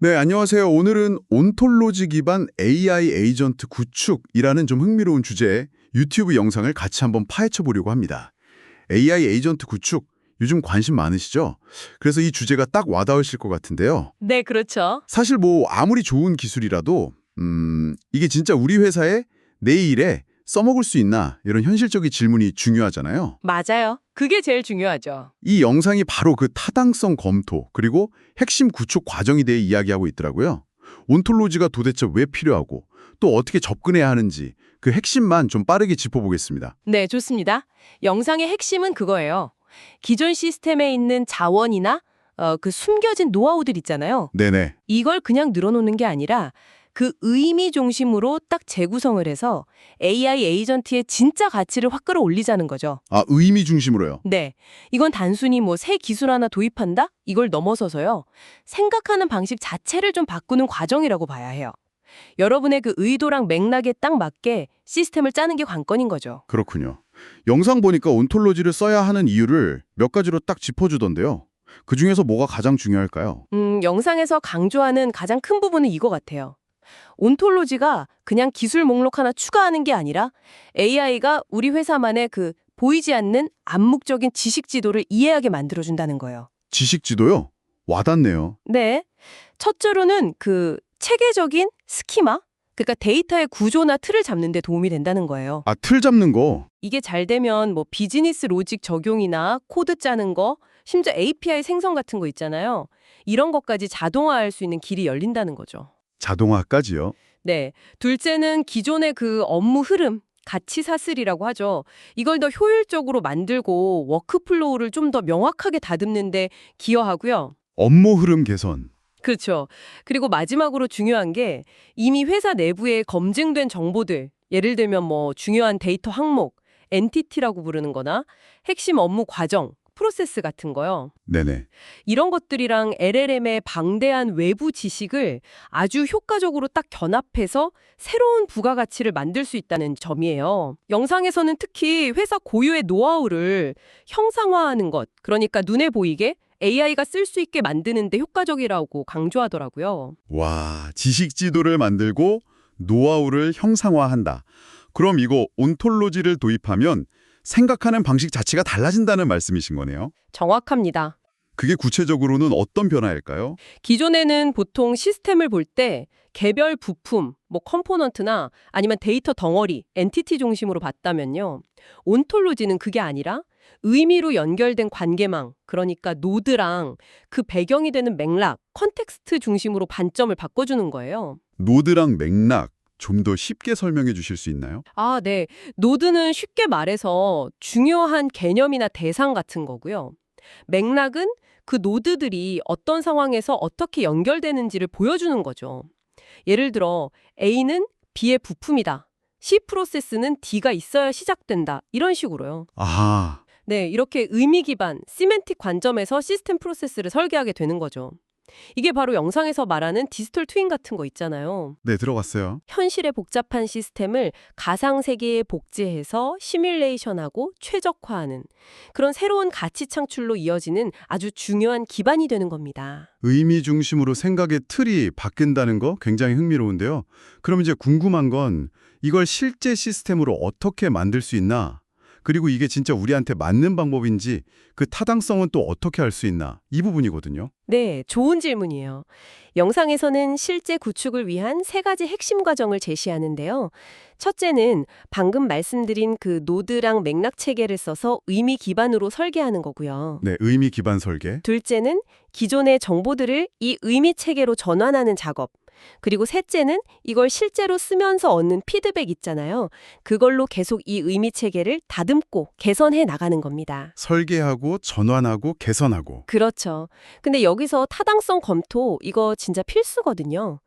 네, 안녕하세요. 오늘은 온톨로지 기반 AI 에이전트 구축이라는 좀 흥미로운 주제의 유튜브 영상을 같이 한번 파헤쳐 보려고 합니다. AI 에이전트 구축, 요즘 관심 많으시죠? 그래서 이 주제가 딱 와닿으실 것 같은데요. 네, 그렇죠. 사실 뭐 아무리 좋은 기술이라도 이게 진짜 우리 회사에 내 일에 써먹을 수 있나 이런 현실적인 질문이 중요하잖아요. 맞아요. 그게 제일 중요하죠. 이 영상이 바로 그 타당성 검토 그리고 핵심 구축 과정에 대해 이야기하고 있더라고요. 온톨로지가 도대체 왜 필요하고 또 어떻게 접근해야 하는지 그 핵심만 좀 빠르게 짚어보겠습니다. 네, 좋습니다. 영상의 핵심은 그거예요. 기존 시스템에 있는 자원이나 그 숨겨진 노하우들 있잖아요. 네네. 이걸 그냥 늘어놓는 게 아니라 그 의미 중심으로 딱 재구성을 해서 AI 에이전트의 진짜 가치를 확 끌어올리자는 거죠. 아, 의미 중심으로요. 네, 이건 단순히 뭐 새 기술 하나 도입한다? 이걸 넘어서서요. 생각하는 방식 자체를 좀 바꾸는 과정이라고 봐야 해요. 여러분의 그 의도랑 맥락에 딱 맞게 시스템을 짜는 게 관건인 거죠. 그렇군요. 영상 보니까 온톨로지를 써야 하는 이유를 몇 가지로 딱 짚어주던데요. 그중에서 뭐가 가장 중요할까요? 영상에서 강조하는 가장 큰 부분은 이거 같아요. 온톨로지가 그냥 기술 목록 하나 추가하는 게 아니라 AI가 우리 회사만의 그 보이지 않는 암묵적인 지식 지도를 이해하게 만들어준다는 거예요. 지식 지도요? 와닿네요. 네. 첫째로는 그 체계적인 스키마? 그러니까 데이터의 구조나 틀을 잡는 데 도움이 된다는 거예요. 아, 틀 잡는 거. 이게 잘 되면 뭐 비즈니스 로직 적용이나 코드 짜는 거, 심지어 API 생성 같은 거 있잖아요. 이런 것까지 자동화할 수 있는 길이 열린다는 거죠. 자동화까지요. 네. 둘째는 기존의 그 업무 흐름, 가치 사슬이라고 하죠. 이걸 더 효율적으로 만들고 워크플로우를 좀 더 명확하게 다듬는 데 기여하고요. 업무 흐름 개선. 그렇죠. 그리고 마지막으로 중요한 게 이미 회사 내부에 검증된 정보들, 예를 들면 뭐 중요한 데이터 항목, 엔티티라고 부르는 거나 핵심 업무 과정, 프로세스 같은 거요. 네네. 이런 것들이랑 LLM의 방대한 외부 지식을 아주 효과적으로 딱 견합해서 새로운 부가가치를 만들 수 있다는 점이에요. 영상에서는 특히 회사 고유의 노하우를 형상화하는 것, 그러니까 눈에 보이게 AI가 쓸 수 있게 만드는 데 효과적이라고 강조하더라고요. 와, 지식 지도를 만들고 노하우를 형상화한다. 그럼 이거 온톨로지를 도입하면 생각하는 방식 자체가 달라진다는 말씀이신 거네요. 정확합니다. 그게 구체적으로는 어떤 변화일까요? 기존에는 보통 시스템을 볼 때 개별 부품, 뭐 컴포넌트나 아니면 데이터 덩어리, 엔티티 중심으로 봤다면요. 온톨로지는 그게 아니라 의미로 연결된 관계망, 그러니까 노드랑 그 배경이 되는 맥락, 컨텍스트 중심으로 관점을 바꿔주는 거예요. 노드랑 맥락 좀 더 쉽게 설명해 주실 수 있나요? 아, 네. 노드는 쉽게 말해서 중요한 개념이나 대상 같은 거고요. 맥락은 그 노드들이 어떤 상황에서 어떻게 연결되는지를 보여주는 거죠. 예를 들어 A는 B의 부품이다. C 프로세스는 D가 있어야 시작된다. 이런 식으로요. 아하, 네, 이렇게 의미 기반, 시멘틱 관점에서 시스템 프로세스를 설계하게 되는 거죠. 이게 바로 영상에서 말하는 디지털 트윈 같은 거 있잖아요. 네, 들어갔어요. 현실의 복잡한 시스템을 가상 세계에 복제해서 시뮬레이션하고 최적화하는 그런 새로운 가치 창출로 이어지는 아주 중요한 기반이 되는 겁니다. 의미 중심으로 생각의 틀이 바뀐다는 거 굉장히 흥미로운데요. 그럼 이제 궁금한 건 이걸 실제 시스템으로 어떻게 만들 수 있나? 그리고 이게 진짜 우리한테 맞는 방법인지 그 타당성은 또 어떻게 할 수 있나? 이 부분이거든요. 네, 좋은 질문이에요. 영상에서는 실제 구축을 위한 세 가지 핵심 과정을 제시하는데요. 첫째는 방금 말씀드린 그 노드랑 맥락 체계를 써서 의미 기반으로 설계하는 거고요. 네, 의미 기반 설계. 둘째는 기존의 정보들을 이 의미 체계로 전환하는 작업. 그리고 셋째는 이걸 실제로 쓰면서 얻는 피드백 있잖아요. 그걸로 계속 이 의미 체계를 다듬고 개선해 나가는 겁니다. 설계하고 전환하고 개선하고. 그렇죠. 근데 여기서 타당성 검토 이거 진짜 필수거든요.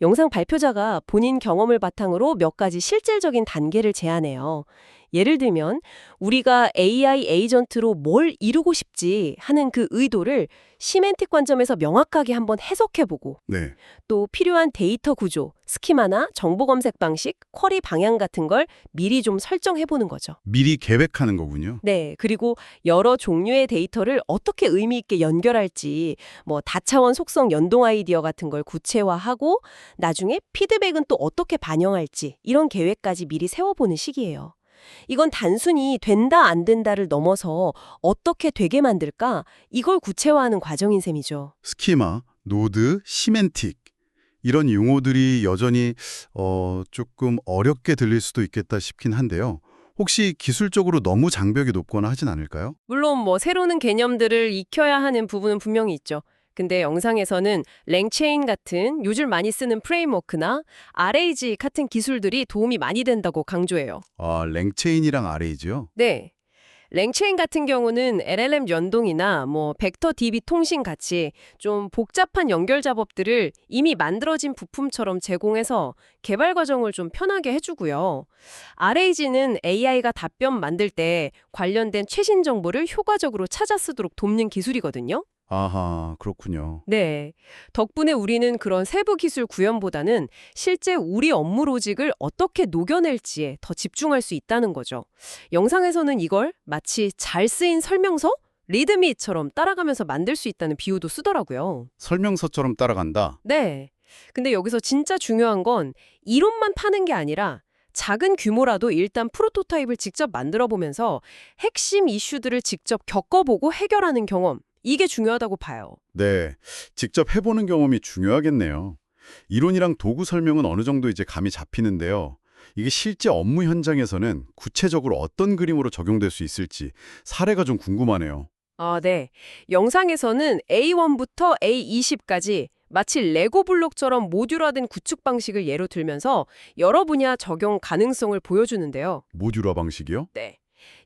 영상 발표자가 본인 경험을 바탕으로 몇 가지 실질적인 단계를 제안해요. 예를 들면 우리가 AI 에이전트로 뭘 이루고 싶지 하는 그 의도를 시멘틱 관점에서 명확하게 한번 해석해보고 네. 또 필요한 데이터 구조, 스키마나 정보 검색 방식, 쿼리 방향 같은 걸 미리 좀 설정해보는 거죠. 미리 계획하는 거군요. 네, 그리고 여러 종류의 데이터를 어떻게 의미 있게 연결할지, 뭐 다차원 속성 연동 아이디어 같은 걸 구체화하고 나중에 피드백은 또 어떻게 반영할지 이런 계획까지 미리 세워보는 시기예요. 이건 단순히 된다 안 된다를 넘어서 어떻게 되게 만들까 이걸 구체화하는 과정인 셈이죠. 스키마, 노드, 시멘틱 이런 용어들이 여전히 조금 어렵게 들릴 수도 있겠다 싶긴 한데요. 혹시 기술적으로 너무 장벽이 높거나 하진 않을까요? 물론 뭐 새로운 개념들을 익혀야 하는 부분은 분명히 있죠. 근데 영상에서는 랭체인 같은 요즘 많이 쓰는 프레임워크나 RAG 같은 기술들이 도움이 많이 된다고 강조해요. 아, 랭체인이랑 RAG요? 네. 랭체인 같은 경우는 LLM 연동이나 뭐 벡터 DB 통신 같이 좀 복잡한 연결 작업들을 이미 만들어진 부품처럼 제공해서 개발 과정을 좀 편하게 해주고요. RAG는 AI가 답변 만들 때 관련된 최신 정보를 효과적으로 찾아 쓰도록 돕는 기술이거든요. 아하, 그렇군요. 네. 덕분에 우리는 그런 세부 기술 구현보다는 실제 우리 업무 로직을 어떻게 녹여낼지에 더 집중할 수 있다는 거죠. 영상에서는 이걸 마치 잘 쓰인 설명서? 리드미처럼 따라가면서 만들 수 있다는 비유도 쓰더라고요. 설명서처럼 따라간다. 네. 근데 여기서 진짜 중요한 건 이론만 파는 게 아니라 작은 규모라도 일단 프로토타입을 직접 만들어 보면서 핵심 이슈들을 직접 겪어보고 해결하는 경험. 이게 중요하다고 봐요. 네, 직접 해보는 경험이 중요하겠네요. 이론이랑 도구 설명은 어느 정도 이제 감이 잡히는데요. 이게 실제 업무 현장에서는 구체적으로 어떤 그림으로 적용될 수 있을지 사례가 좀 궁금하네요. 아, 네. 영상에서는 A1부터 A20까지 마치 레고 블록처럼 모듈화된 구축 방식을 예로 들면서 여러 분야 적용 가능성을 보여주는데요. 모듈화 방식이요? 네.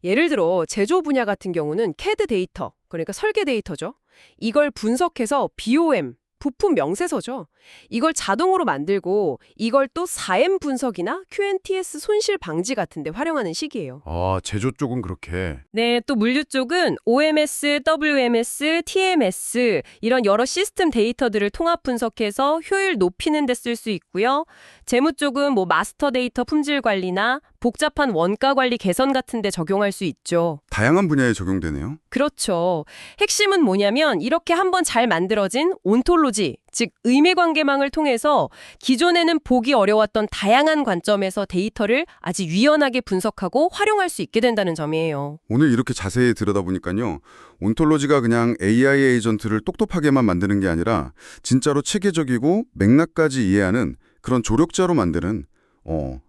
예를 들어 제조 분야 같은 경우는 CAD 데이터, 그러니까 설계 데이터죠. 이걸 분석해서 BOM, 부품 명세서죠. 이걸 자동으로 만들고 이걸 또 4M 분석이나 QNTS 손실 방지 같은 데 활용하는 식이에요. 아, 제조 쪽은 그렇게. 네, 또 물류 쪽은 OMS, WMS, TMS 이런 여러 시스템 데이터들을 통합 분석해서 효율 높이는 데 쓸 수 있고요. 재무 쪽은 뭐 마스터 데이터 품질 관리나 복잡한 원가 관리 개선 같은 데 적용할 수 있죠. 다양한 분야에 적용되네요. 그렇죠. 핵심은 뭐냐면 이렇게 한번 잘 만들어진 온톨로지, 즉 의미관계망을 통해서 기존에는 보기 어려웠던 다양한 관점에서 데이터를 아주 유연하게 분석하고 활용할 수 있게 된다는 점이에요. 오늘 이렇게 자세히 들여다보니까요. 온톨로지가 그냥 AI 에이전트를 똑똑하게만 만드는 게 아니라 진짜로 체계적이고 맥락까지 이해하는 그런 조력자로 만드는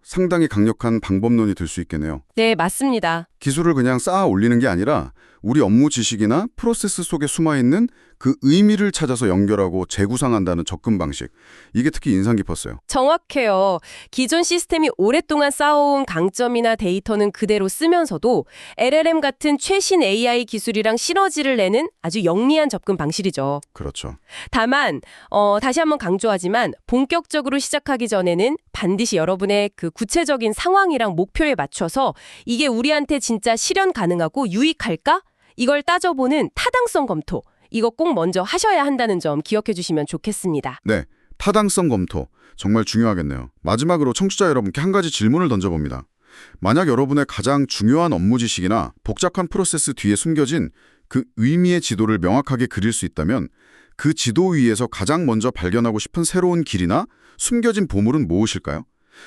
상당히 강력한 방법론이 될 수 있겠네요. 네, 맞습니다. 기술을 그냥 쌓아 올리는 게 아니라 우리 업무 지식이나 프로세스 속에 숨어있는 그 의미를 찾아서 연결하고 재구상한다는 접근 방식. 이게 특히 인상 깊었어요. 정확해요. 기존 시스템이 오랫동안 쌓아온 강점이나 데이터는 그대로 쓰면서도 LLM 같은 최신 AI 기술이랑 시너지를 내는 아주 영리한 접근 방식이죠. 그렇죠. 다만 다시 한번 강조하지만 본격적으로 시작하기 전에는 반드시 여러분의 그 구체적인 상황이랑 목표에 맞춰서 이게 우리한테 진짜 실현 가능하고 유익할까? 이걸 따져보는 타당성 검토. 이거 꼭 먼저 하셔야 한다는 점 기억해 주시면 좋겠습니다. 네, 타당성 검토. 정말 중요하겠네요. 마지막으로 청취자 여러분께 한 가지 질문을 던져봅니다. 만약 여러분의 가장 중요한 업무 지식이나 복잡한 프로세스 뒤에 숨겨진 그 의미의 지도를 명확하게 그릴 수 있다면 그 지도 위에서 가장 먼저 발견하고 싶은 새로운 길이나 숨겨진 보물은 무엇일까요?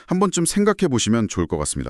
한 번쯤 생각해 보시면 좋을 것 같습니다.